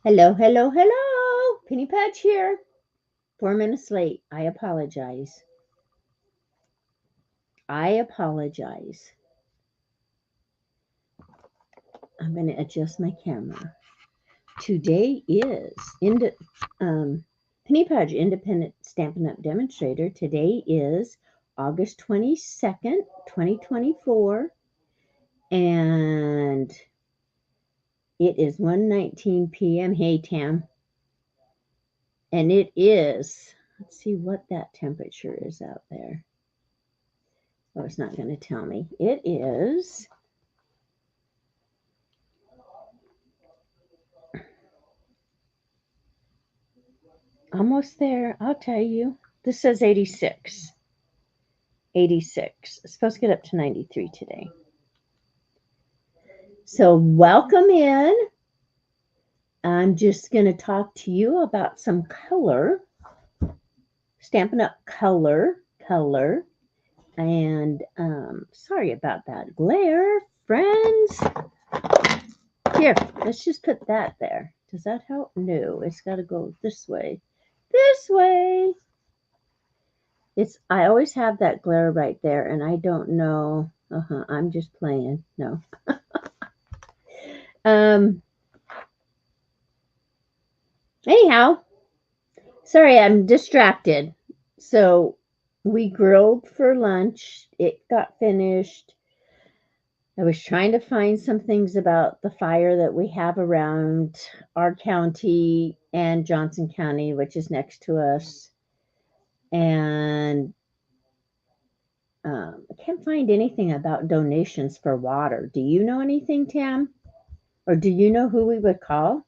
Hello, hello, hello. Penny Pudge here. 4 minutes late. I apologize. I apologize. I'm going to adjust my camera. Today is Penny Pudge Independent Stampin' Up! Demonstrator. Today is August 22nd, 2024. And it is 1:19 p.m. Hey, Tam. And it is, let's see what that temperature is out there. Oh, it's not going to tell me. It is almost there. I'll tell you. This says 86. 86. It's supposed to get up to 93 today. So welcome in. I'm just going to talk to you about some color. Stampin' Up! color. And sorry about that glare, friends. Here, let's just put that there. Does that help? No, it's got to go this way. This way. I always have that glare right there, and I don't know. I'm just playing. No. Anyhow, sorry, I'm distracted. So we grilled for lunch. It got finished. I was trying to find some things about the fire that we have around our county and Johnson County, which is next to us. And I can't find anything about donations for water. Do you know anything, Tam? Or do you know who we would call?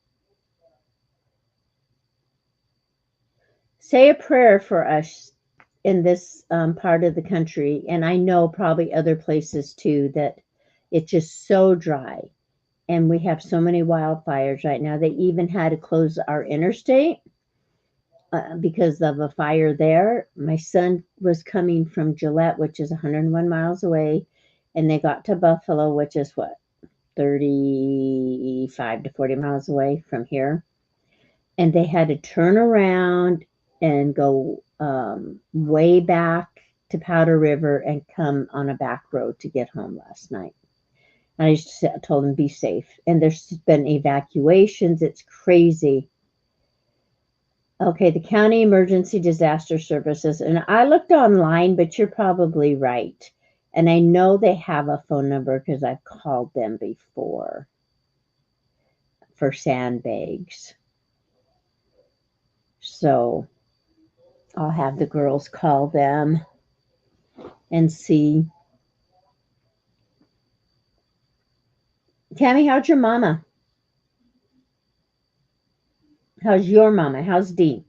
Say a prayer for us in this part of the country. And I know probably other places too, that it's just so dry. And we have so many wildfires right now. They even had to close our interstate because of a fire there. My son was coming from Gillette, which is 101 miles away, and they got to Buffalo, which is what, 35 to 40 miles away from here. And they had to turn around and go way back to Powder River and come on a back road to get home last night. And I just told them, be safe. And there's been evacuations. It's crazy. Okay, the County Emergency Disaster Services. And I looked online, but you're probably right. And I know they have a phone number because I've called them before for sandbags. So I'll have the girls call them and see. Tammy, how's your mama? How's your mama? How's Dee?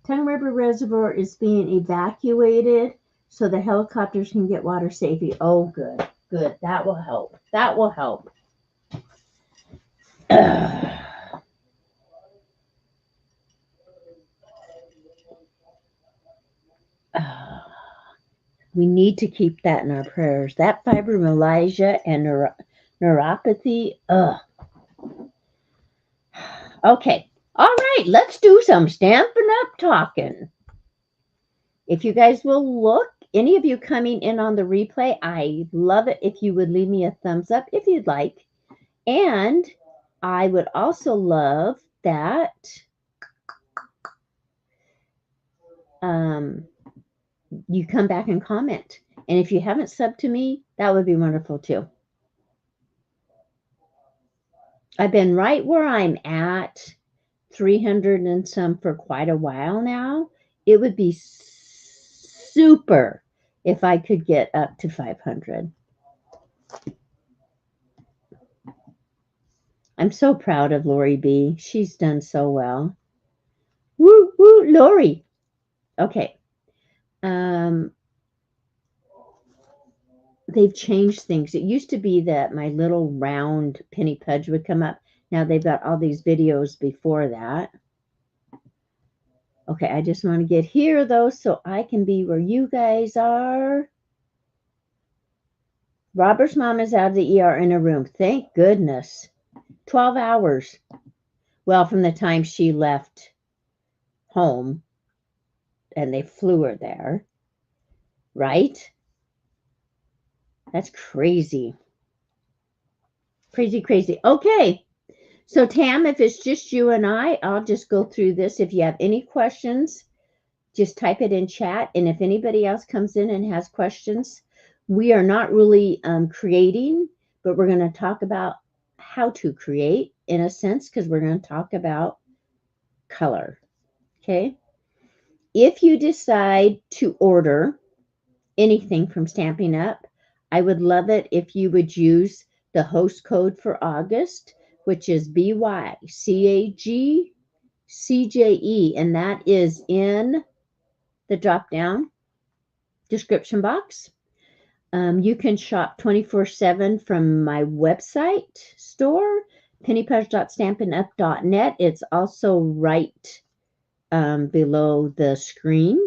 Tongue River Reservoir is being evacuated so the helicopters can get water safely. Oh, good, good. That will help. That will help. We need to keep that in our prayers. That fibromyalgia and neuropathy. Ugh. Okay. All right. Let's do some Stampin' Up! Talking. If you guys will look, any of you coming in on the replay, I love it if you would leave me a thumbs up if you'd like. And I would also love that you come back and comment. And if you haven't subbed to me, that would be wonderful too. I've been right where I'm at, 300 and some for quite a while now. It would be super if I could get up to 500. I'm so proud of Lori B. She's done so well. Woo, woo, Lori. Okay. They've changed things. It used to be that my little round penny pudge would come up. Now they've got all these videos before that. Okay, I just want to get here though so I can be where you guys are. Robert's mom is out of the ER in a room. Thank goodness. 12 hours. Well, from the time she left home and they flew her there. Right? That's crazy. Crazy, crazy. Okay. So Tam, if it's just you and I'll just go through this. If you have any questions, just type it in chat. And if anybody else comes in and has questions, we are not really creating, but we're going to talk about how to create in a sense, because we're going to talk about color. Okay. If you decide to order anything from Stampin' Up, I would love it if you would use the host code for August, which is BYCAGCJE, and that is in the drop down description box. You can shop 24/7 from my website store, pennypudgestamps.net. It's also right below the screen.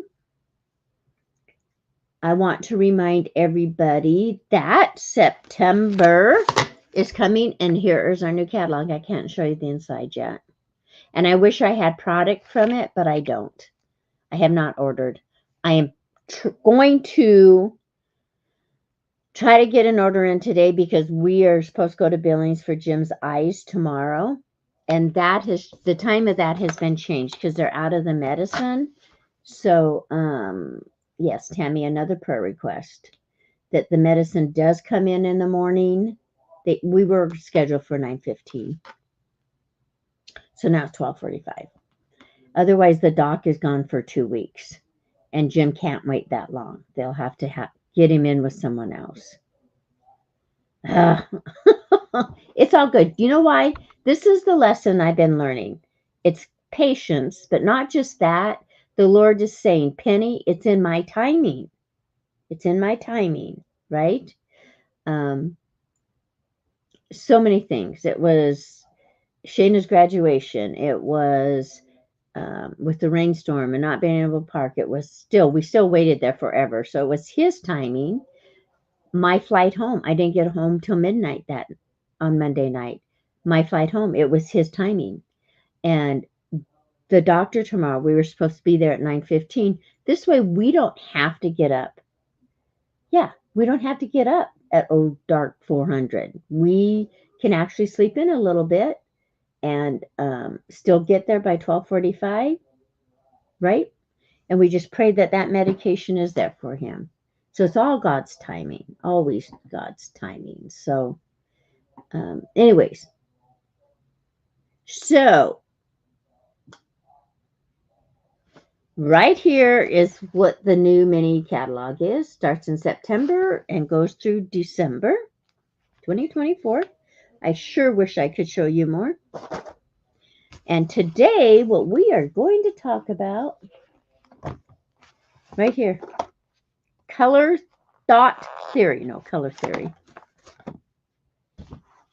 I want to remind everybody that September is coming, and here is our new catalog. I can't show you the inside yet. And I wish I had product from it, but I don't. I have not ordered. I am going to try to get an order in today because we are supposed to go to Billings for Jim's eyes tomorrow. And that has, the time of that has been changed because they're out of the medicine. So, yes, Tammy, another prayer request that the medicine does come in the morning. We were scheduled for 9:15. So now it's 12:45. Otherwise, the doc is gone for 2 weeks. And Jim can't wait that long. They'll have to get him in with someone else. It's all good. You know why? This is the lesson I've been learning. It's patience, but not just that. The Lord is saying, Penny, it's in my timing. It's in my timing, right? So many things. It was Shayna's graduation. It was with the rainstorm and not being able to park. It was we still waited there forever. So it was his timing. My flight home. I didn't get home till midnight on Monday night. My flight home. It was his timing. And the doctor tomorrow, we were supposed to be there at 9:15. This way we don't have to get up. Yeah, we don't have to get up at dark 400. We can actually sleep in a little bit and still get there by 12:45, right? And we just pray that that medication is there for him. So it's all God's timing, always God's timing. So anyways, so right here is what the new mini catalog is. Starts in September and goes through December 2024. I sure wish I could show you more. And today, what we are going to talk about right here, color thought theory. No, color theory.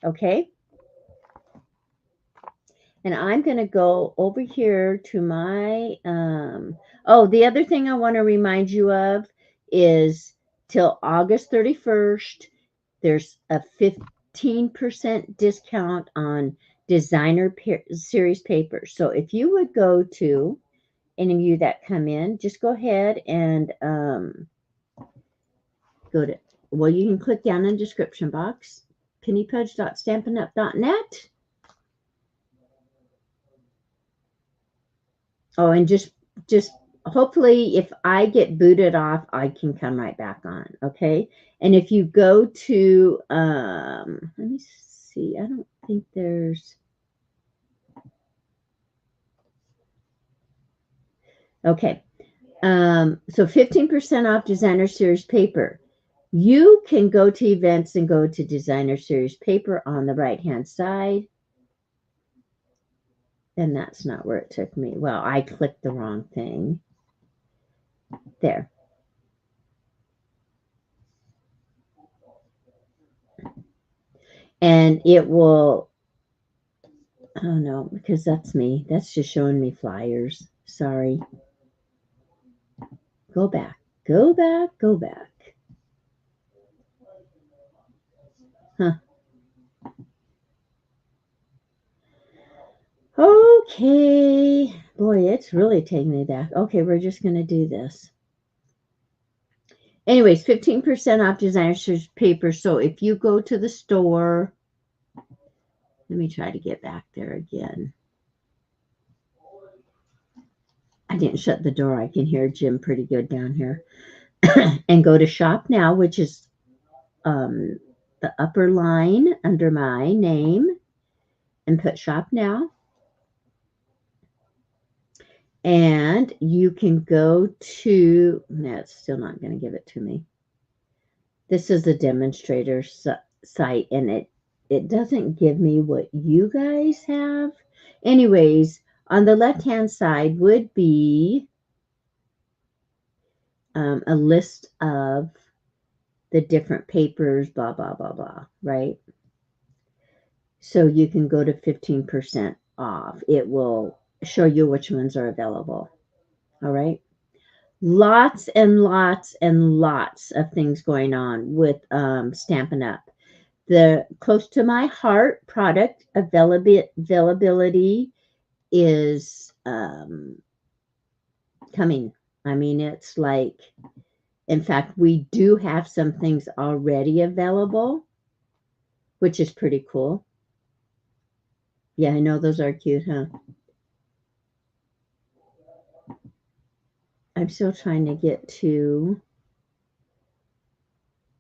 Okay. And I'm going to go over here to my, the other thing I want to remind you of is till August 31st, there's a 15% discount on designer series papers. So if you would go to any of you that come in, just go ahead and go to, well, you can click down in the description box, pennypudge.stampinup.net. Oh, and just hopefully if I get booted off, I can come right back on. Okay. And if you go to, let me see, I don't think there's, okay. So 15% off designer series paper. You can go to events and go to designer series paper on the right-hand side. And that's not where it took me. Well, I clicked the wrong thing. There. And it will Oh no, because that's me. That's just showing me flyers. Sorry. Go back. Go back. Go back. Huh. Okay. Boy, it's really taking me back. Okay, we're just going to do this. Anyways, 15% off designer search paper. So if you go to the store, let me try to get back there again. I didn't shut the door. I can hear Jim pretty good down here. And go to shop now, which is the upper line under my name, and put shop now. And you can go to, no, it's still not going to give it to me. This is a demonstrator site, and it doesn't give me what you guys have. Anyways, on the left-hand side would be a list of the different papers, blah, blah, blah, blah, right? So you can go to 15% off. It will show you which ones are available. All right. Lots and lots and lots of things going on with Stampin' Up. The close to my heart product availability is coming. I mean, it's like, in fact, we do have some things already available, which is pretty cool. Yeah, I know those are cute, huh? I'm still trying to get to,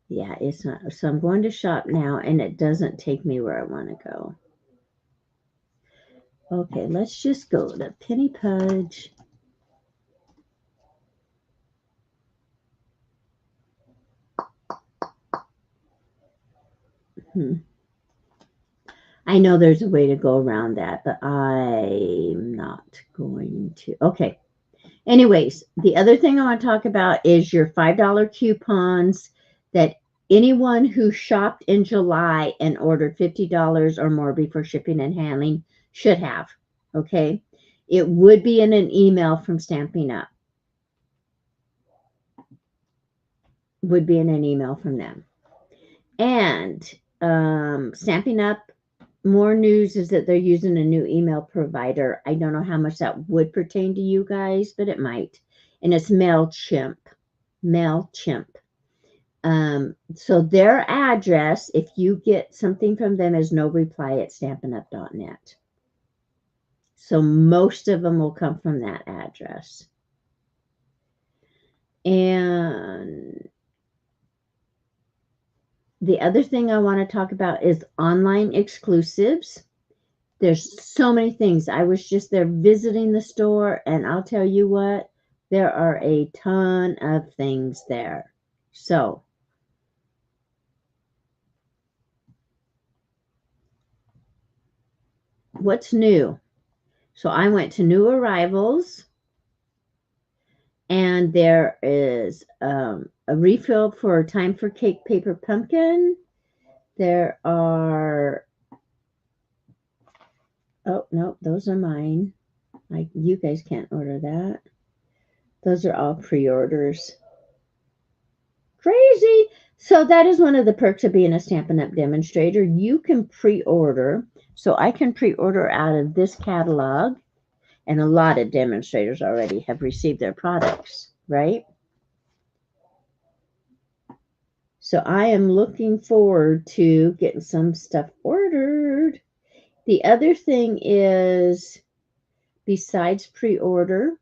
yeah, it's not. So I'm going to shop now, and it doesn't take me where I want to go. Okay, let's just go to Penny Pudge. I know there's a way to go around that, but I'm not going to. Okay. Anyways, the other thing I want to talk about is your $5 coupons that anyone who shopped in July and ordered $50 or more before shipping and handling should have. Okay. It would be in an email from Stampin' Up. Would be in an email from them. And Stampin' Up, more news is that they're using a new email provider. I don't know how much that would pertain to you guys, but it might. And it's MailChimp. MailChimp. So their address, if you get something from them, is no reply at stampinup.net. So most of them will come from that address. And the other thing I want to talk about is online exclusives. There's so many things. I was just there visiting the store, and I'll tell you what, there are a ton of things there. So, what's new? So, I went to new arrivals, and there is a refill for Time for Cake Paper Pumpkin. There are, oh, no, those are mine. You guys can't order that. Those are all pre-orders. Crazy. So that is one of the perks of being a Stampin' Up! Demonstrator. You can pre-order. So I can pre-order out of this catalog. And a lot of demonstrators already have received their products, right? So I am looking forward to getting some stuff ordered. The other thing is, besides pre-order,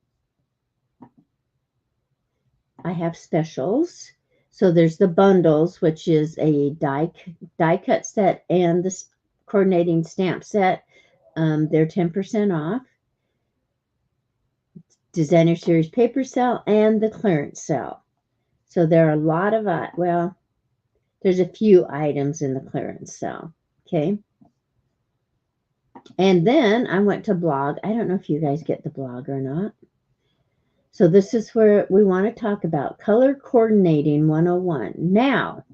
I have specials. So there's the bundles, which is a die cut set and the coordinating stamp set. They're 10% off. Designer Series paper sale and the clearance sale. So there are a lot of, well, there's a few items in the clearance sale. Okay. And then I went to blog. I don't know if you guys get the blog or not. So this is where we want to talk about color coordinating 101. Now,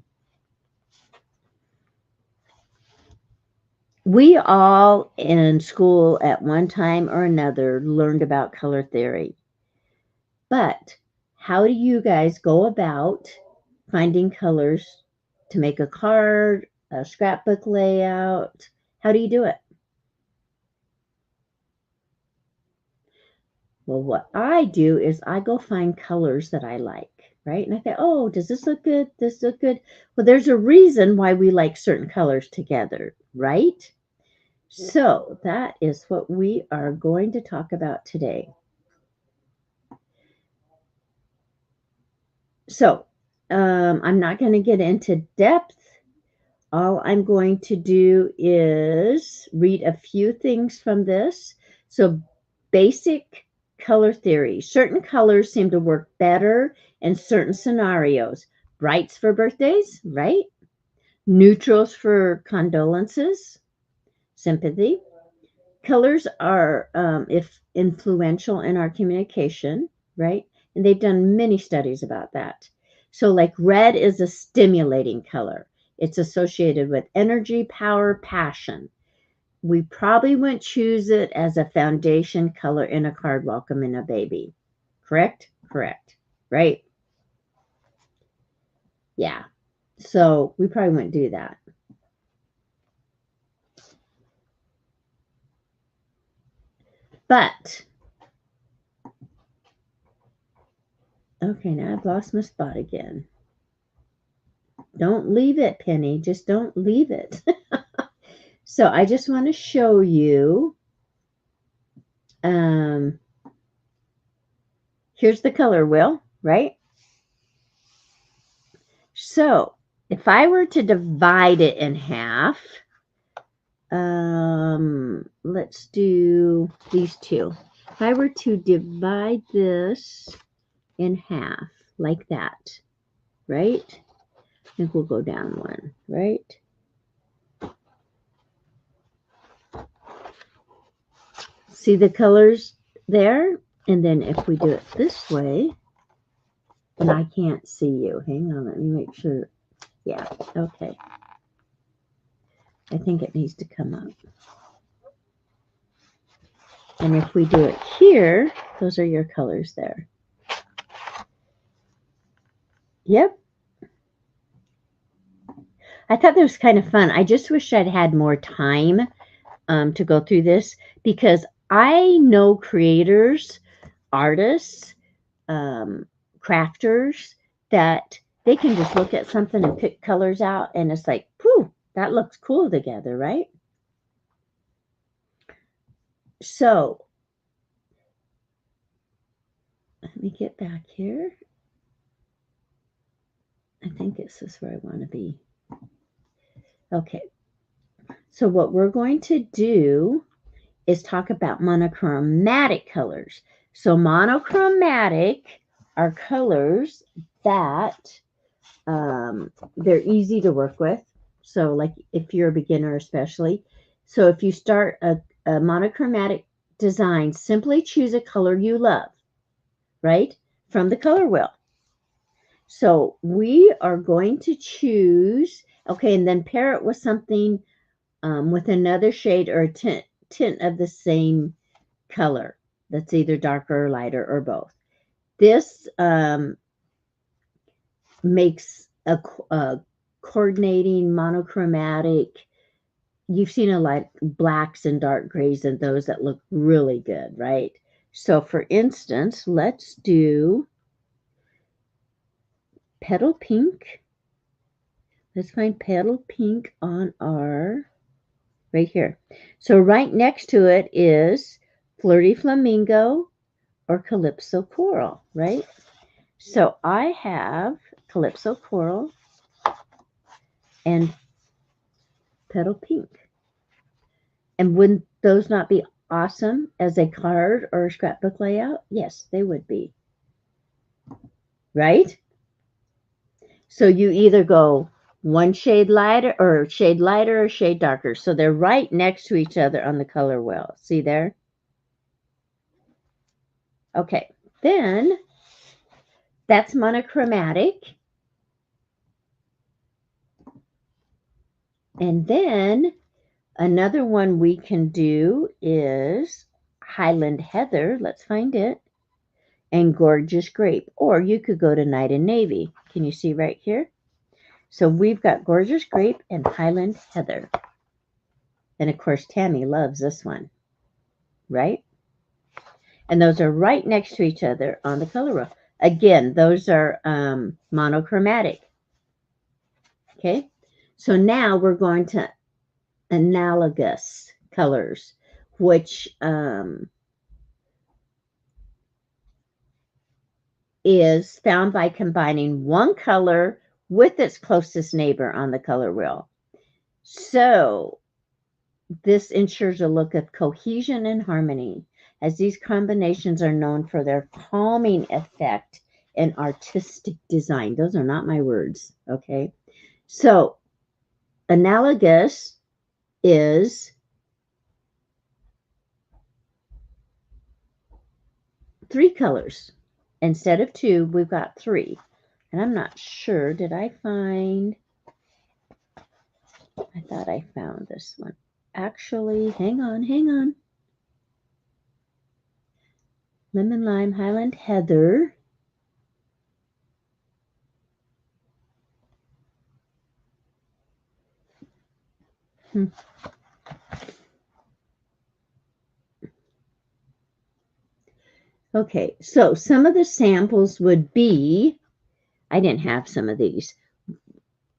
We all in school at one time or another learned about color theory. But how do you guys go about finding colors to make a card, a scrapbook layout? How do you do it? Well, what I do is I go find colors that I like, right? And I think, oh, does this look good? This look good? Well, there's a reason why we like certain colors together, right? So that is what we are going to talk about today. So I'm not going to get into depth. All I'm going to do is read a few things from this. So basic color theory. Certain colors seem to work better in certain scenarios. Brights for birthdays, right? Neutrals for condolences, sympathy. Colors are if influential in our communication, right? And they've done many studies about that. So like red is a stimulating color. It's associated with energy, power, passion. We probably wouldn't choose it as a foundation color in a card welcoming a baby. Correct? Correct. Right? Yeah. So we probably wouldn't do that. But, okay, now I've lost my spot again. Don't leave it, Penny. Just don't leave it. So I just want to show you. Here's the color wheel, right? So if I were to divide it in half, let's do these two. If I were to divide this in half like that, right? I think we'll go down one, right? See the colors there? And then if we do it this way, and I can't see you. Hang on, let me make sure. Yeah, okay. I think it needs to come up. And if we do it here, those are your colors there. Yep. I thought that was kind of fun. I just wish I'd had more time to go through this because I know creators, artists, crafters that they can just look at something and pick colors out and it's like, whew, that looks cool together, right? So let me get back here. I think this is where I want to be. Okay. So what we're going to do is talk about monochromatic colors. So monochromatic are colors that they're easy to work with. So like if you're a beginner especially. So if you start a monochromatic design, simply choose a color you love, right? From the color wheel. So we are going to choose, okay, and then pair it with something with another shade or a tint of the same color that's either darker or lighter or both. This makes a coordinating monochromatic. You've seen a lot blacks and dark grays and those that look really good, right? So for instance, let's do petal pink. Let's find petal pink on our, right here. So right next to it is flirty flamingo or calypso coral, right? So I have calypso coral and petal pink. And wouldn't those not be awesome as a card or a scrapbook layout? Yes, they would be. Right? So you either go one shade lighter or shade darker. So they're right next to each other on the color wheel. See there? Okay. Then that's monochromatic. And then Another one we can do is Highland Heather. Let's find it. And Gorgeous Grape. Or you could go to Night and Navy. Can you see right here? So we've got Gorgeous Grape and Highland Heather. And of course, Tammy loves this one, right? And those are right next to each other on the color wheel. Again, those are monochromatic. Okay, so now we're going to analogous colors, which is found by combining one color with its closest neighbor on the color wheel. So this ensures a look of cohesion and harmony, as these combinations are known for their calming effect and artistic design. Those are not my words, okay? So analogous is 3 colors. Instead of 2, we've got 3. And I'm not sure, did I find, I thought I found this one. Actually, hang on. Lemon Lime, Highland Heather. Okay, so some of the samples would be, I didn't have some of these.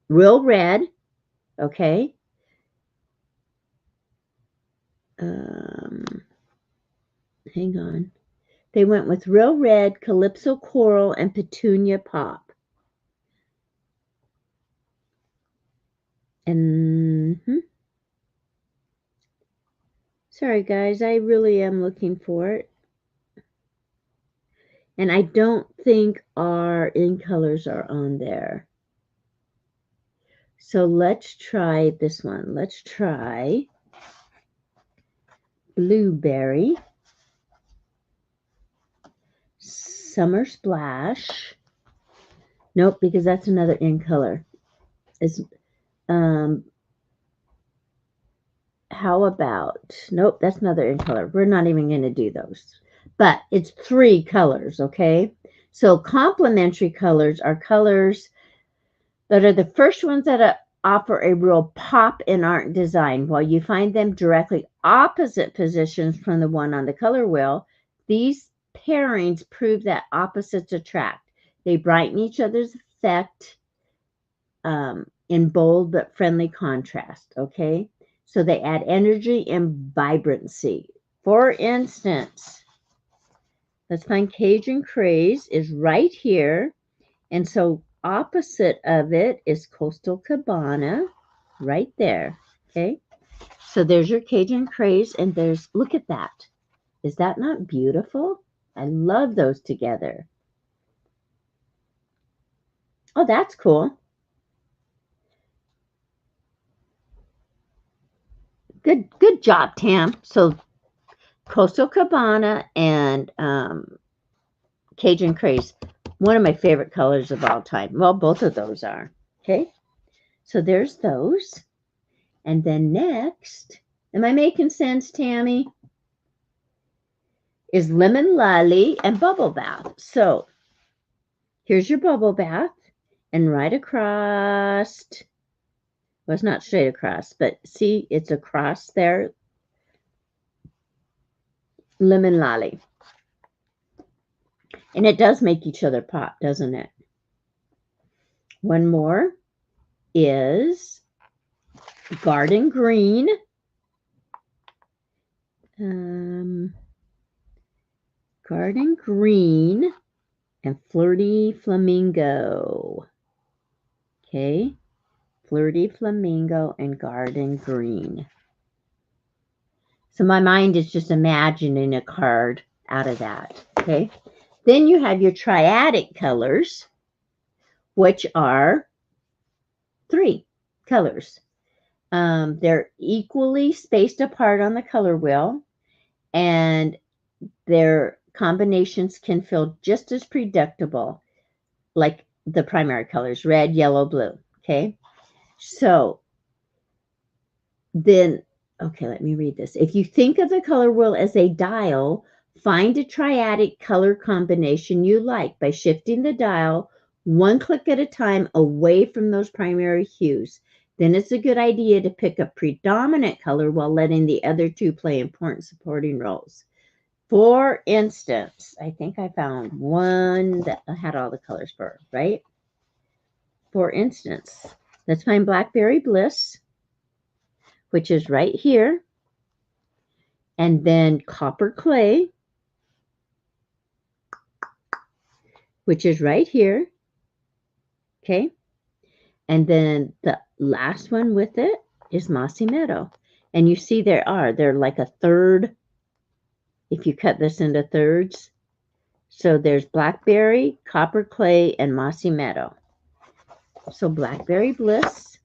Real Red, okay. Hang on. They went with Real Red, Calypso Coral, and Petunia Pop. And sorry guys, I really am looking for it. And I don't think our in colors are on there. So let's try this one. Let's try Blueberry, Summer Splash. Nope, because that's another in color. It's how about, nope, that's another in color. We're not even going to do those. But it's 3 colors, okay? So complementary colors are colors that are the first ones that offer a real pop in art and design. While you find them directly opposite positions from the one on the color wheel, these pairings prove that opposites attract. They brighten each other's effect in bold but friendly contrast, okay? So they add energy and vibrancy. For instance, let's find Cajun Craze is right here. And so opposite of it is Coastal Cabana right there, okay? So there's your Cajun Craze, and there's, look at that. Is that not beautiful? I love those together. Oh, that's cool. Good job, Tam. So Coastal Cabana and Cajun Craze, one of my favorite colors of all time. Well, both of those are. Okay, so there's those. And then next, am I making sense, Tammy? Is Lemon Lolly and Bubble Bath. So here's your bubble bath, and right across, well, it's not straight across, but see, it's across there. Lemon Lolly. And it does make each other pop, doesn't it? One more is Garden Green. Garden Green and Flirty Flamingo. Okay, Flirty Flamingo and Garden Green. So my mind is just imagining a card out of that. Okay, then you have your triadic colors, which are 3 colors. They're equally spaced apart on the color wheel, and their combinations can feel just as predictable like the primary colors, red, yellow, blue. Okay, so then Okay, let me read this. If you think of the color wheel as a dial, find a triadic color combination you like by shifting the dial one click at a time away from those primary hues. Then it's a good idea to pick a predominant color while letting the other two play important supporting roles. For instance, I think I found one that had all the colors for, right? For instance, let's find Blackberry Bliss, which is right here. And then Copper Clay, which is right here. Okay. And then the last one with it is Mossy Meadow. And you see they're like a third, if you cut this into thirds. So there's Blackberry, Copper Clay, and Mossy Meadow. So Blackberry Bliss,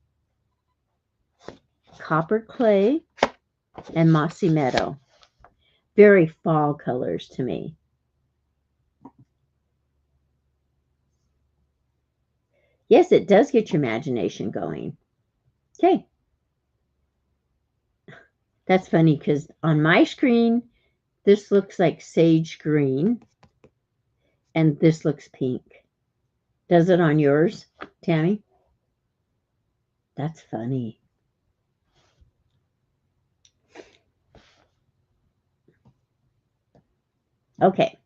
Copper Clay, and Mossy Meadow. Very fall colors to me. Yes, it does get your imagination going. Okay. That's funny because on my screen, this looks like sage green, and this looks pink. Does it on yours, Tammy? That's funny. Okay.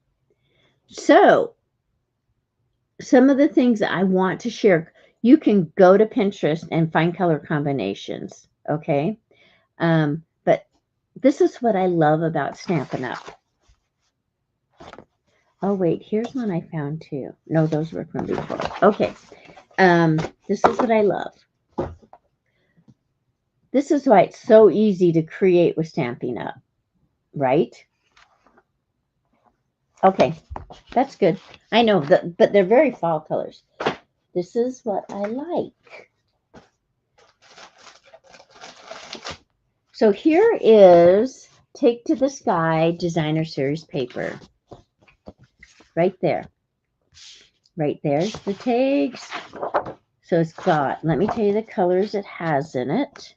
So, some of the things that I want to share, you can go to Pinterest and find color combinations, okay? But this is what I love about Stampin' Up. Oh, wait, here's one I found too. No, those were from before. Okay, this is what I love. This is why it's so easy to create with Stampin' Up, right? Okay, that's good. I know, but they're very fall colors. This is what I like. So here is Take to the Sky Designer Series paper. Right there. Right there's the tags. So it's got, let me tell you the colors it has in it.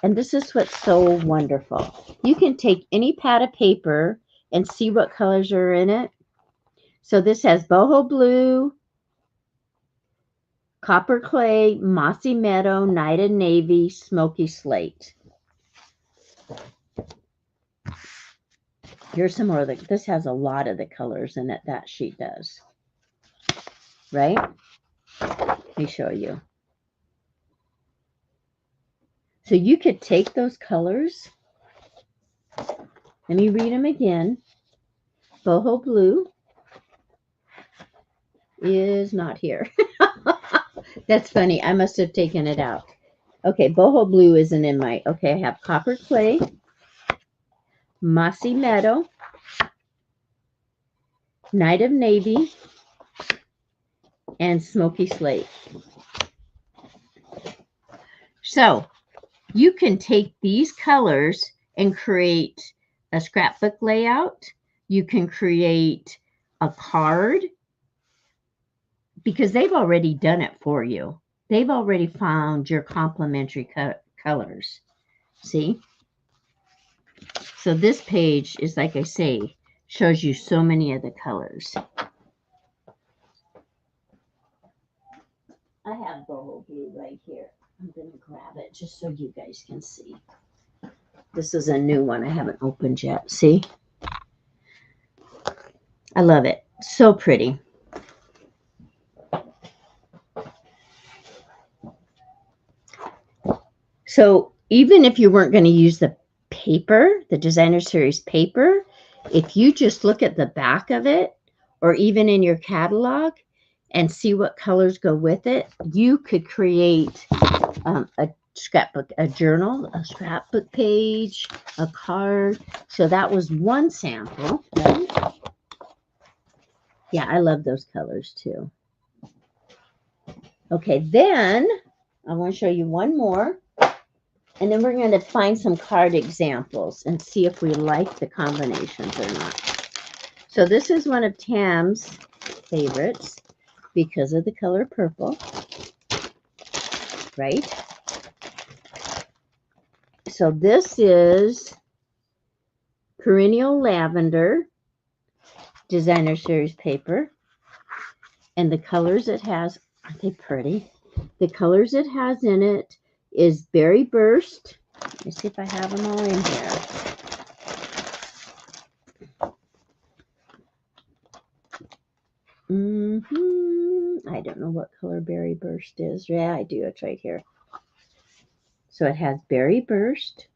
And this is what's so wonderful. You can take any pad of paper and see what colors are in it. So this has boho blue, copper clay, mossy meadow, night and navy, smoky slate. Here's some more of the, this has a lot of the colors in it, that sheet does. Right? Let me show you. So you could take those colors. Let me read them again. Boho blue is not here. That's funny. I must have taken it out. Okay, boho blue isn't in my, okay, I have copper clay, mossy meadow, night of navy, and smoky slate. So you can take these colors and create a scrapbook layout. You can create a card because they've already done it for you. They've already found your complementary colors. See? So this page is, like I say, shows you so many of the colors. I have boho blue right here. I'm going to grab it just so you guys can see. This is a new one I haven't opened yet. See? I love it. So pretty. So even if you weren't going to use the paper, the Designer Series paper, if you just look at the back of it, or even in your catalog, and see what colors go with it, you could create a scrapbook, a journal, a scrapbook page, a card. So that was one sample, right? Yeah, I love those colors too. Okay, then I want to show you one more. And then we're going to find some card examples and see if we like the combinations or not. So this is one of Tam's favorites because of the color purple, right? so this is Perennial Lavender Designer Series paper. And the colors it has, aren't they pretty? The colors it has in it is Berry Burst. Let me see if I have them all in here. I don't know what color Berry Burst is. Yeah, I do. It's right here. So it has Berry Burst.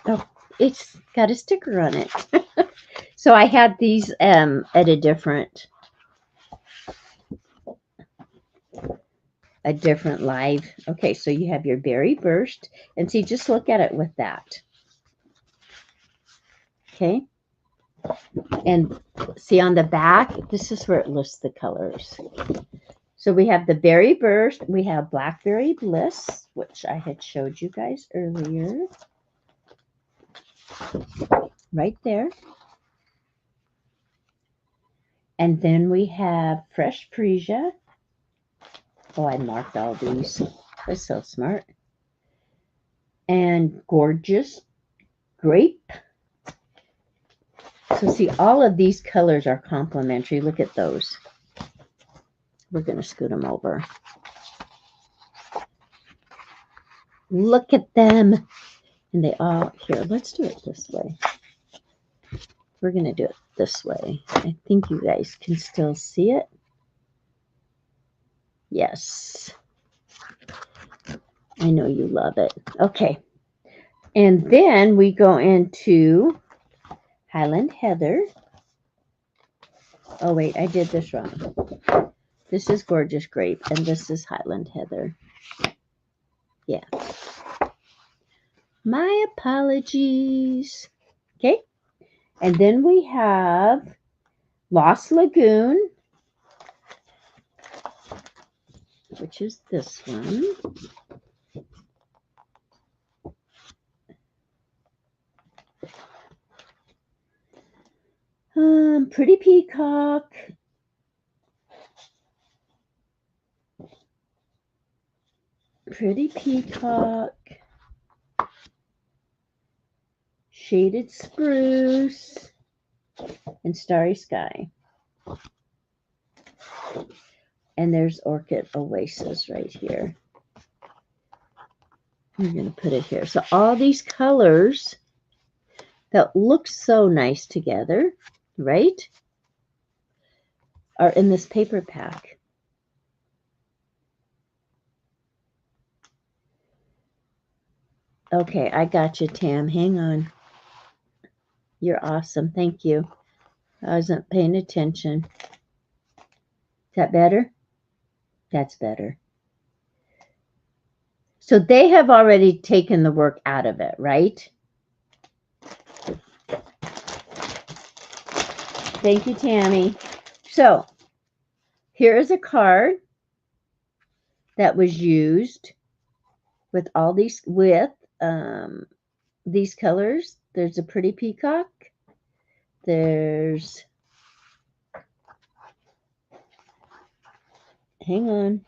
Oh, it's got a sticker on it. So I had these at a different live. Okay, so you have your Berry Burst. And see, just look at it with that. Okay. And see on the back, this is where it lists the colors. So we have the Berry Burst. We have Blackberry Bliss, which I had showed you guys earlier. Right there. And then we have Fresh Freesia. Oh, I marked all these. That's so smart. And Gorgeous Grape. So see, all of these colors are complementary. Look at those. We're going to scoot them over. Look at them. And they all, here, let's do it this way. We're going to do it this way. I think you guys can still see it. Yes. I know you love it. Okay. And then we go into Highland Heather. Oh, wait, I did this wrong. This is Gorgeous Grape, and this is Highland Heather. Yeah. My apologies. Okay. And then we have Lost Lagoon, which is this one. Pretty Peacock. Pretty Peacock. Shaded Spruce. And Starry Sky. And there's Orchid Oasis right here. I'm going to put it here. So all these colors that look so nice together, right, are in this paper pack. Okay, I got you, Tam. Hang on. You're awesome. Thank you. I wasn't paying attention. Is that better? That's better. So they have already taken the work out of it, right? Thank you, Tammy. So here is a card that was used with all these, these colors. There's a Pretty Peacock. There's, hang on.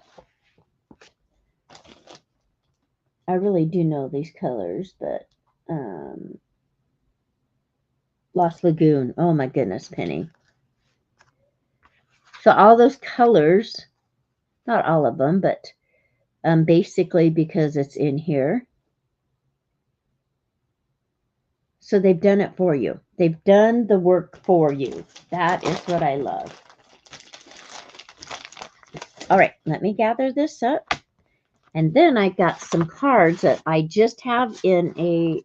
I really do know these colors, but Lost Lagoon. Oh my goodness, Penny. So all those colors, not all of them, but basically because it's in here. So they've done it for you. They've done the work for you. That is what I love. All right, let me gather this up. And then I got some cards that I just have in a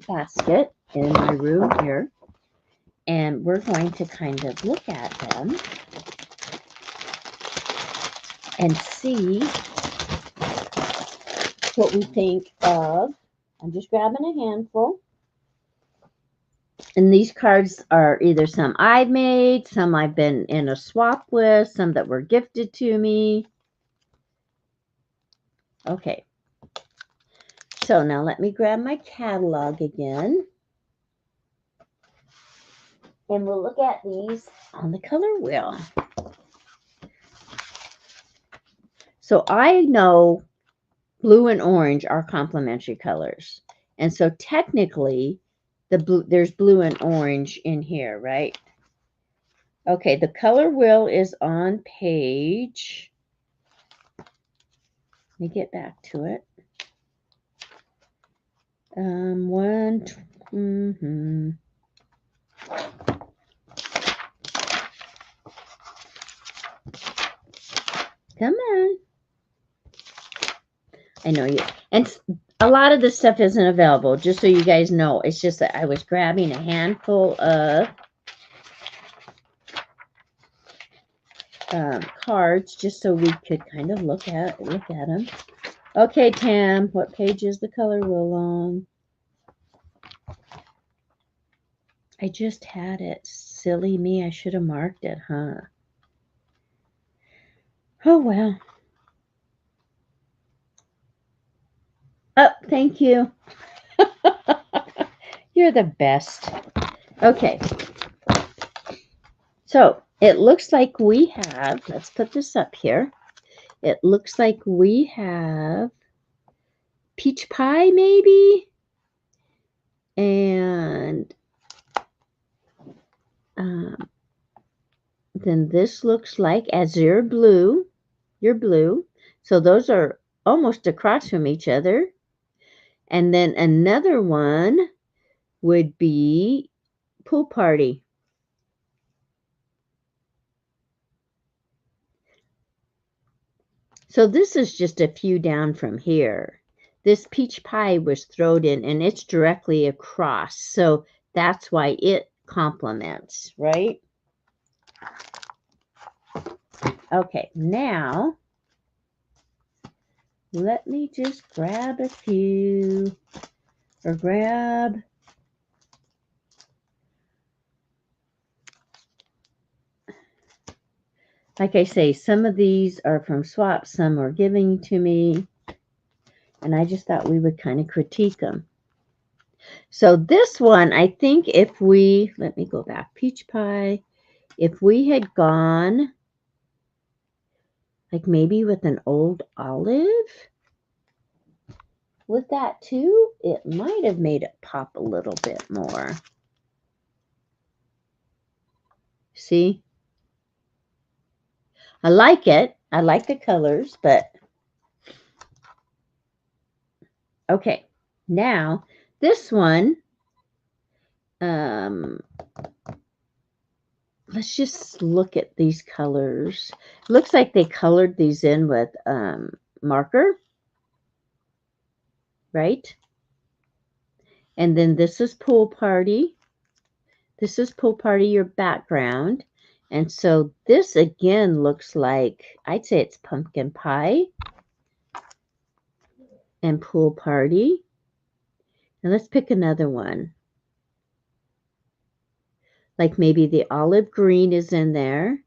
basket in my room here. And we're going to kind of look at them and see what we think of. I'm just grabbing a handful. And these cards are either some I've made, some I've been in a swap with, some that were gifted to me. Okay. So now let me grab my catalog again. And we'll look at these on the color wheel. So I know blue and orange are complementary colors. And so technically, there's blue and orange in here, right? Okay, the color wheel is on page. Let me get back to it. Come on. I know you. And a lot of this stuff isn't available, just so you guys know. It's just that I was grabbing a handful of cards just so we could kind of look at them. Okay, Tam, what page is the color wheel on? I just had it. Silly me. I should have marked it, huh? Oh, well. Oh, thank you. You're the best. Okay. So it looks like we have, let's put this up here. It looks like we have peach pie, maybe. And then this looks like azure blue. You're blue. So those are almost across from each other. And then another one would be pool party. So this is just a few down from here. This peach pie was thrown in and it's directly across. So that's why it complements, right? Okay, now let me just grab a few, or grab, like I say, some of these are from swaps, some are giving to me, and I just thought we would kind of critique them. So this one, I think if we, let me go back, peach pie, if we had gone, like maybe with an old olive, with that too, it might have made it pop a little bit more. See? I like it. I like the colors, but okay. Now, this one, let's just look at these colors. It looks like they colored these in with marker, right? And then this is pool party. This is pool party, your background. And so this again looks like, I'd say it's pumpkin pie and pool party. And let's pick another one. Like maybe the olive green is in there.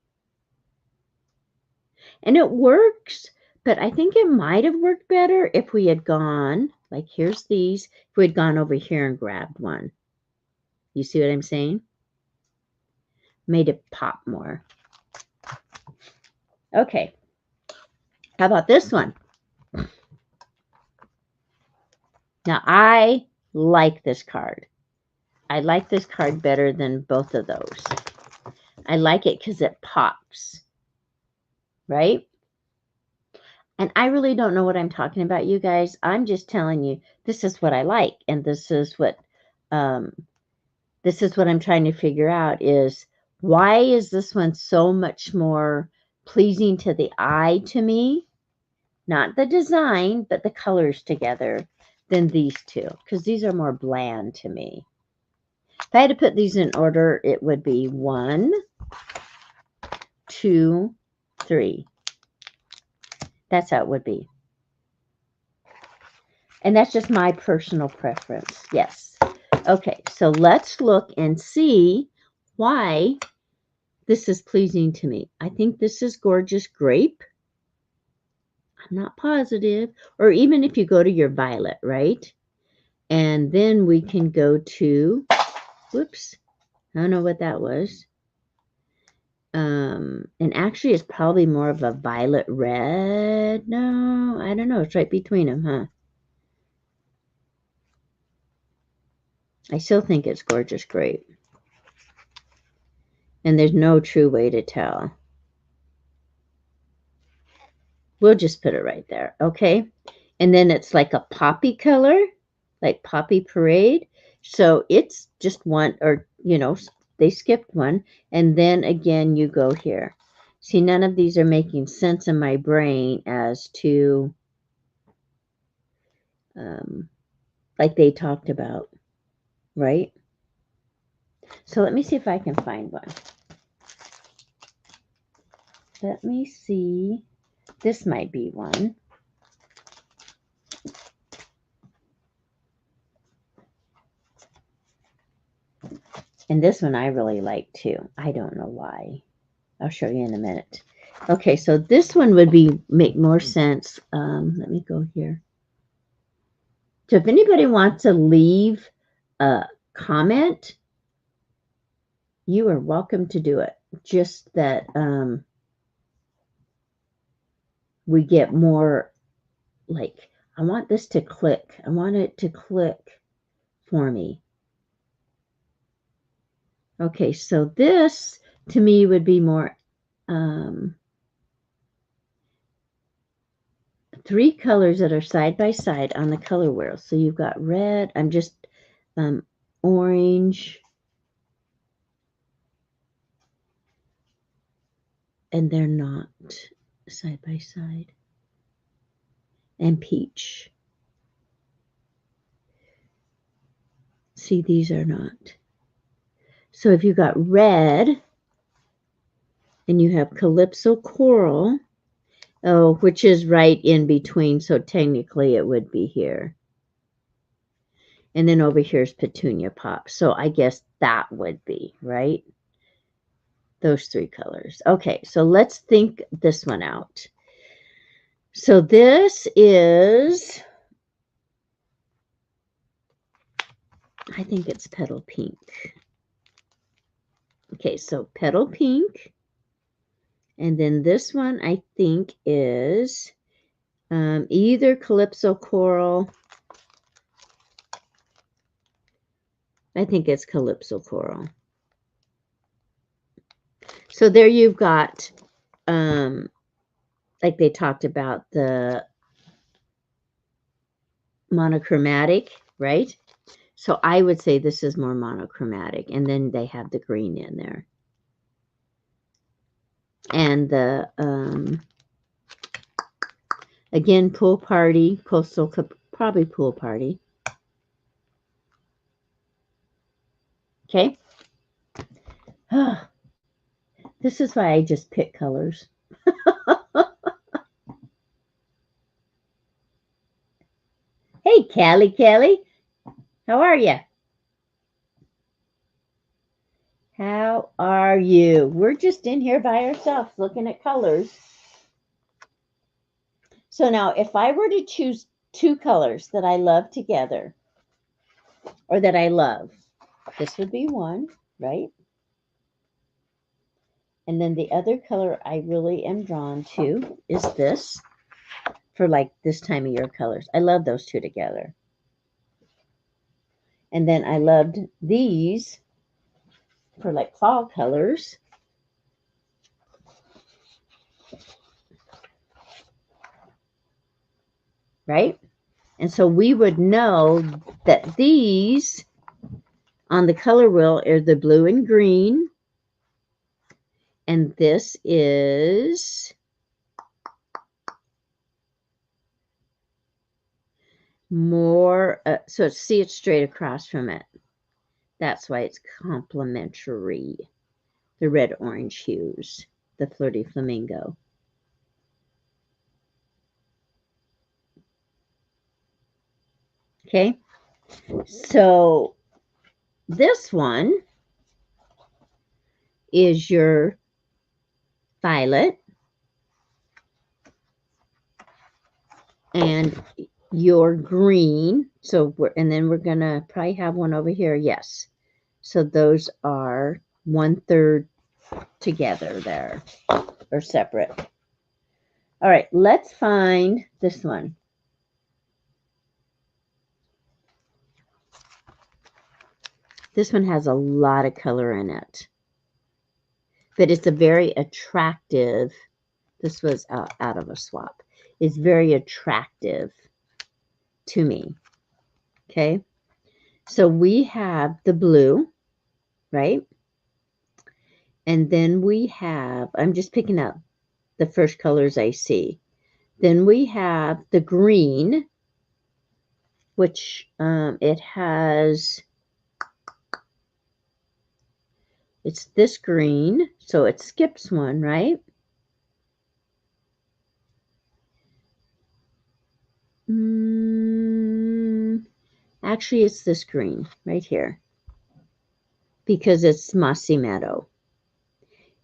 And it works, but I think it might have worked better if we had gone, like here's these, if we had gone over here and grabbed one. You see what I'm saying? Made it pop more. Okay. How about this one? Now, I like this card. I like this card better than both of those. I like it because it pops, right? And I really don't know what I'm talking about, you guys. I'm just telling you, this is what I like. And this is what I'm trying to figure out is why is this one so much more pleasing to the eye to me? Not the design, but the colors together than these two, because these are more bland to me. If I had to put these in order, it would be 1, 2, 3. That's how it would be. And that's just my personal preference. Yes. Okay, so let's look and see why this is pleasing to me. I think this is gorgeous grape. I'm not positive. Or even if you go to your violet, right? And then we can go to, whoops, I don't know what that was. And actually it's probably more of a violet red. No, I don't know. It's right between them, huh? I still think it's gorgeous grape. And there's no true way to tell. We'll just put it right there, okay? And then it's like a poppy color, like Poppy Parade. So it's just one, or, you know, they skipped one. And then again, you go here. See, none of these are making sense in my brain as to, like they talked about, right? So let me see if I can find one. Let me see. This might be one. And this one I really like too. I don't know why. I'll show you in a minute. Okay, so this one would make more sense. Let me go here. So if anybody wants to leave a comment, you are welcome to do it. Just that we get more, like, I want this to click. I want it to click for me. Okay, so this to me would be more three colors that are side by side on the color wheel. So you've got red, I'm just orange, and they're not side by side, and peach. See, these are not. So if you got red and you have Calypso Coral, oh, which is right in between, so technically it would be here. And then over here is Petunia Pop. So I guess that would be, right? Those three colors. Okay, so let's think this one out. So this is, I think it's Petal Pink. Okay, so Petal Pink. And then this one I think is either Calypso Coral. I think it's Calypso Coral. So there you've got, like they talked about, the monochromatic, right? So I would say this is more monochromatic. And then they have the green in there. And the, again, Pool Party, Coastal, probably Pool Party. Okay. This is why I just pick colors. Hey, Kelly. How are you? How are you? We're just in here by ourselves looking at colors. So now if I were to choose two colors that I love together, or that I love, this would be one, right? And then the other color I really am drawn to is this, for like this time of year colors. I love those two together. And then I loved these for like fall colors. Right? And so we would know that these on the color wheel are the blue and green. And this is more, so see, it's straight across from it. That's why it's complementary. The red-orange hues, the Flirty Flamingo. Okay, so this one is your violet, and your green. So and then we're gonna probably have one over here. Yes. So those are 1/3 together there, or separate. All right, let's find this one. This one has a lot of color in it, but it's a very attractive, this was out of a swap. It's very attractive to me, okay? So we have the blue, right? And then we have, I'm just picking up the first colors I see. Then we have the green, which it has, it's this green, so it skips one, right? Actually, it's this green right here because it's mossy meadow.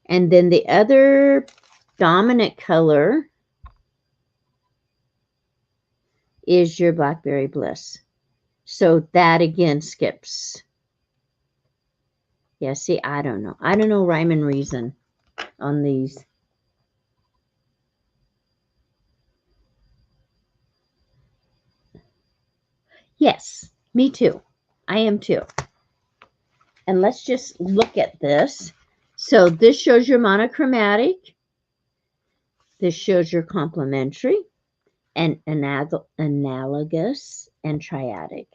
And then the other dominant color is your blackberry bliss. So that again skips. Yeah, see, I don't know. I don't know rhyme and reason on these. Yes, me too. I am too. And let's just look at this. So this shows your monochromatic. This shows your complementary and analogous and triadic.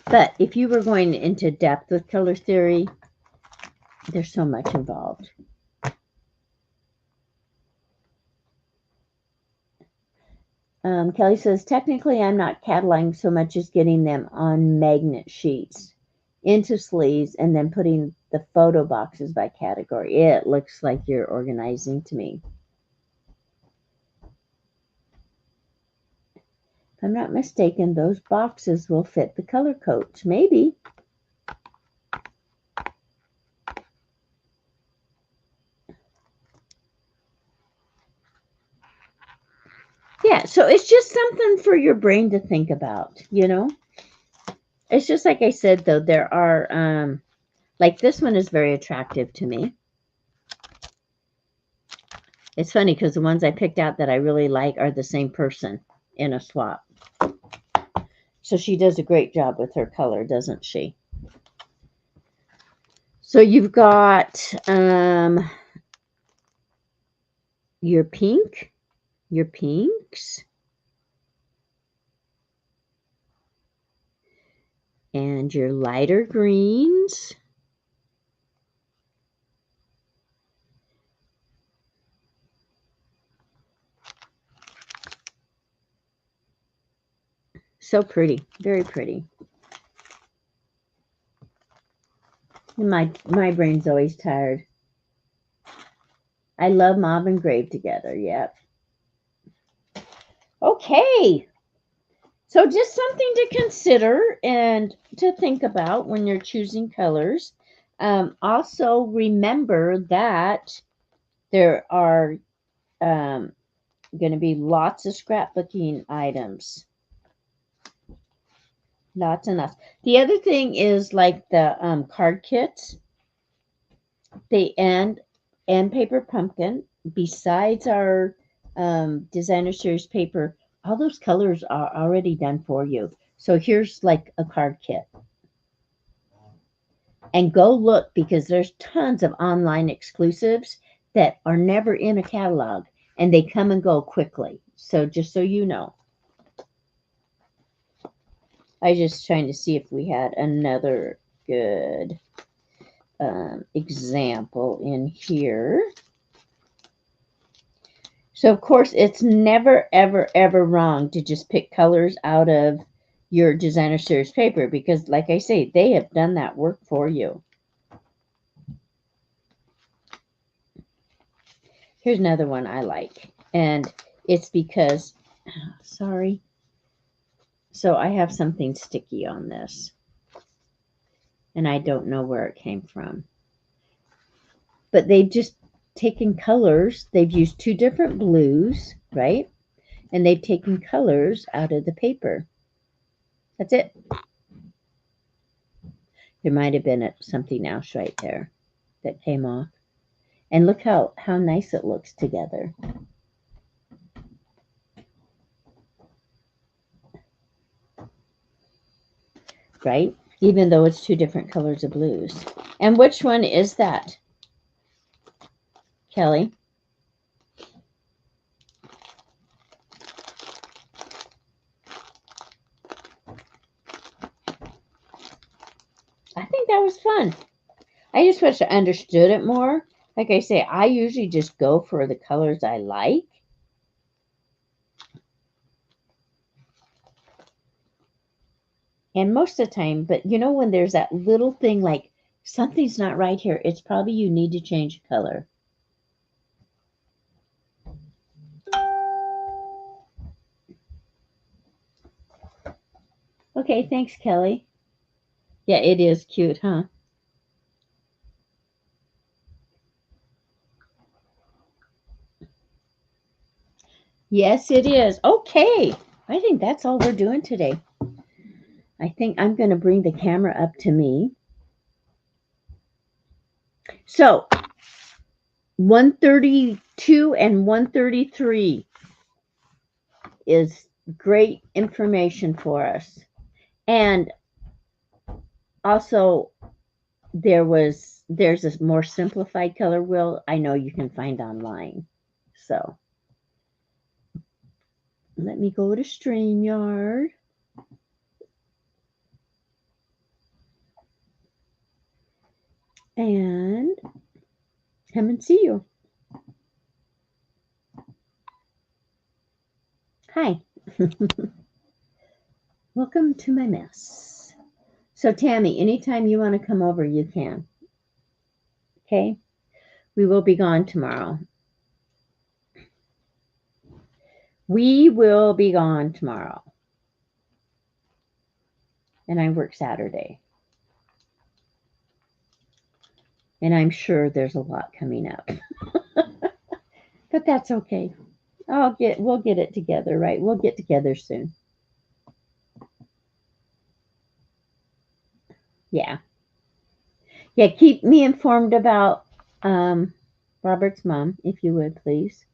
But if you were going into depth with color theory, there's so much involved. Kelly says, technically, I'm not cataloging so much as getting them on magnet sheets into sleeves and then putting the photo boxes by category. It looks like you're organizing to me. If I'm not mistaken, those boxes will fit the color coats. Maybe. Yeah, so it's just something for your brain to think about, you know? It's just like I said, though, there are, like this one is very attractive to me. It's funny because the ones I picked out that I really like are the same person in a swap. So she does a great job with her color, doesn't she? So you've got your pink, your pinks, and your lighter greens. So pretty, very pretty. And my brain's always tired. I love mauve and grave together, yep. Okay. So just something to consider and to think about when you're choosing colors. Also remember that there are going to be lots of scrapbooking items. Lots and lots. The other thing is like the card kits. The and paper pumpkin. Besides our designer series paper, all those colors are already done for you. So here's like a card kit. And go look because there's tons of online exclusives that are never in a catalog and they come and go quickly. So just so you know. I was just trying to see if we had another good example in here. So, of course, it's never, ever, ever wrong to just pick colors out of your designer series paper because, like I say, they have done that work for you. Here's another one I like, and it's because, sorry, so I have something sticky on this, and I don't know where it came from. But they've just taken colors. They've used two different blues, right? And they've taken colors out of the paper. That's it. There might have been something else right there that came off. And look how nice it looks together. Right? Even though it's two different colors of blues. And which one is that, Kelly? I think that was fun. I just wish I understood it more. Like I say, I usually just go for the colors I like. And most of the time, but you know, when there's that little thing like something's not right here, it's probably you need to change the color. Okay, thanks, Kelly. Yeah, it is cute, huh? Yes, it is. Okay. I think that's all we're doing today. I think I'm going to bring the camera up to me. So, 132 and 133 is great information for us. And also, there's a more simplified color wheel I know you can find online. So, let me go to StreamYard. And come and see you. Hi. Welcome to my mess. So Tammy, anytime you want to come over, you can. Okay? We will be gone tomorrow. We will be gone tomorrow. And I work Saturday. And I'm sure there's a lot coming up. But that's okay. We'll get it together, right? We'll get together soon. Yeah. Yeah, keep me informed about Robert's mom, if you would, please.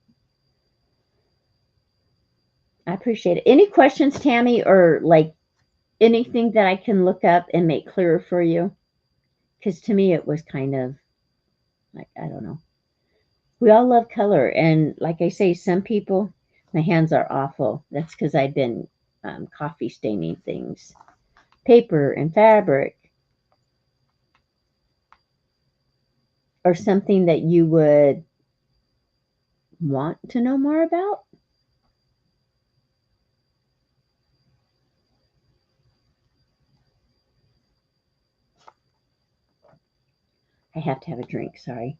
I appreciate it. Any questions, Tammy, or like anything that I can look up and make clearer for you? Because to me, it was kind of like, I don't know. We all love color. And like I say, some people, my hands are awful. That's because I've been coffee staining things, paper and fabric, or something that you would want to know more about. I have to have a drink, sorry.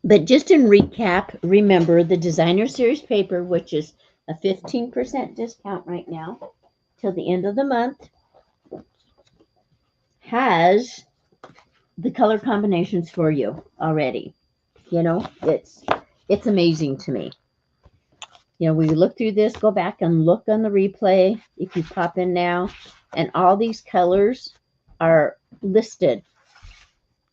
But just in recap, remember the designer series paper, which is a 15% discount right now till the end of the month, has the color combinations for you already. You know, it's amazing to me. You know, we look through this, go back and look on the replay if you pop in now, and all these colors are listed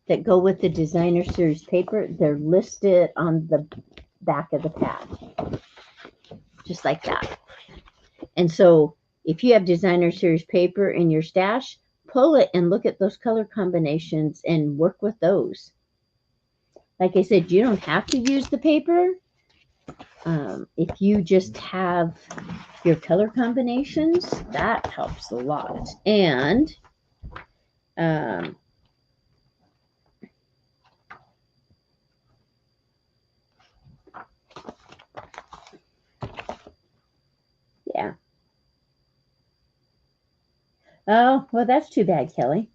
that go with the designer series paper. They're listed on the back of the pad, just like that. And so if you have designer series paper in your stash, pull it and look at those color combinations and work with those. Like I said, you don't have to use the paper. If you just have your color combinations, that helps a lot. And yeah. Oh, well, that's too bad, Kelly.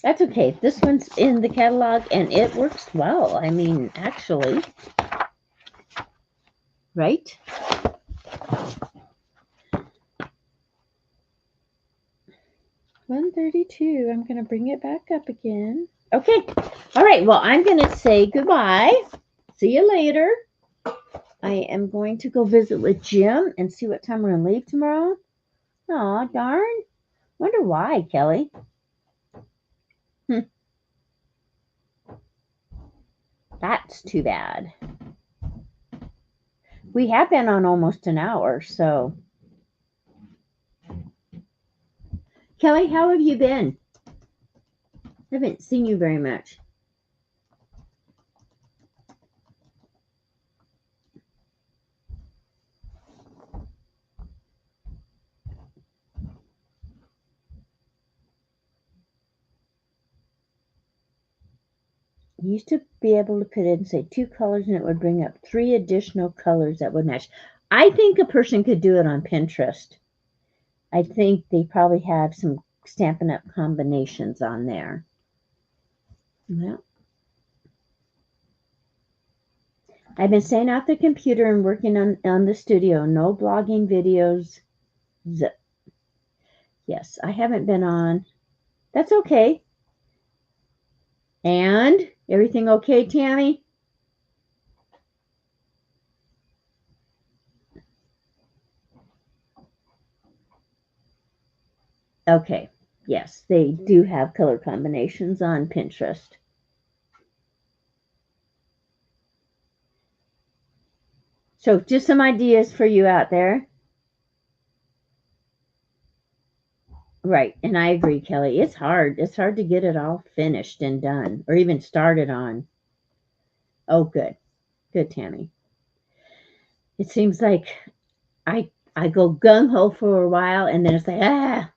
That's okay. This one's in the catalog and it works well. I mean, actually, right? $132. I'm going to bring it back up again. Okay. All right. Well, I'm going to say goodbye. See you later. I am going to go visit with Jim and see what time we're going to leave tomorrow. Aw, darn. Wonder why, Kelly. That's too bad. We have been on almost an hour, so. Kelly, how have you been? I haven't seen you very much. You used to be able to put in, say, 2 colors, and it would bring up 3 additional colors that would match. I think a person could do it on Pinterest. I think they probably have some Stampin' Up combinations on there. Well, I've been staying off the computer and working on the studio. No blogging videos. Zip. Yes, I haven't been on. That's okay. And everything okay, Tammy? Okay. Yes, they do have color combinations on Pinterest. So just some ideas for you out there. Right. And I agree, Kelly. It's hard. It's hard to get it all finished and done or even started on. Oh, good. Good, Tammy. It seems like I go gung ho for a while and then it's like, I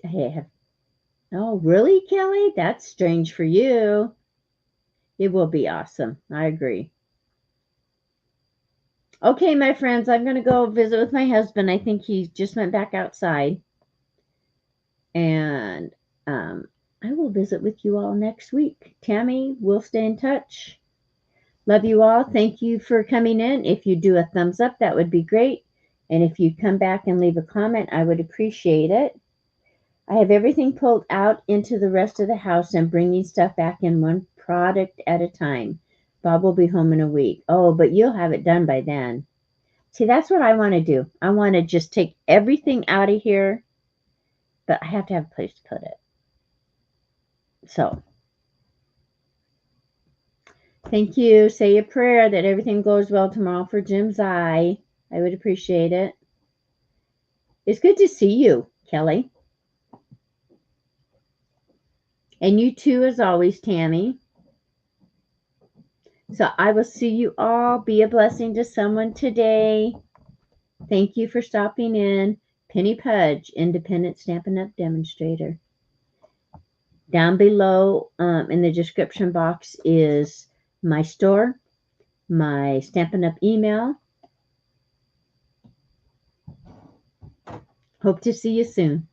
have. Oh, really, Kelly? That's strange for you. It will be awesome. I agree. Okay, my friends, I'm going to go visit with my husband. I think he just went back outside. And I will visit with you all next week. Tammy, we'll stay in touch. Love you all. Thank you for coming in. If you do a thumbs up, that would be great. And if you come back and leave a comment, I would appreciate it. I have everything pulled out into the rest of the house and bringing stuff back in one product at a time. Bob will be home in a week. Oh, but you'll have it done by then. See, that's what I want to do. I want to just take everything out of here, but I have to have a place to put it. So, thank you. Say a prayer that everything goes well tomorrow for Jim's eye. I would appreciate it. It's good to see you, Kelly. And you too, as always, Tammy. So I will see you all. Be a blessing to someone today. Thank you for stopping in. Penny Pudge, Independent Stampin' Up Demonstrator. Down below in the description box is my store, my Stampin' Up email. Hope to see you soon.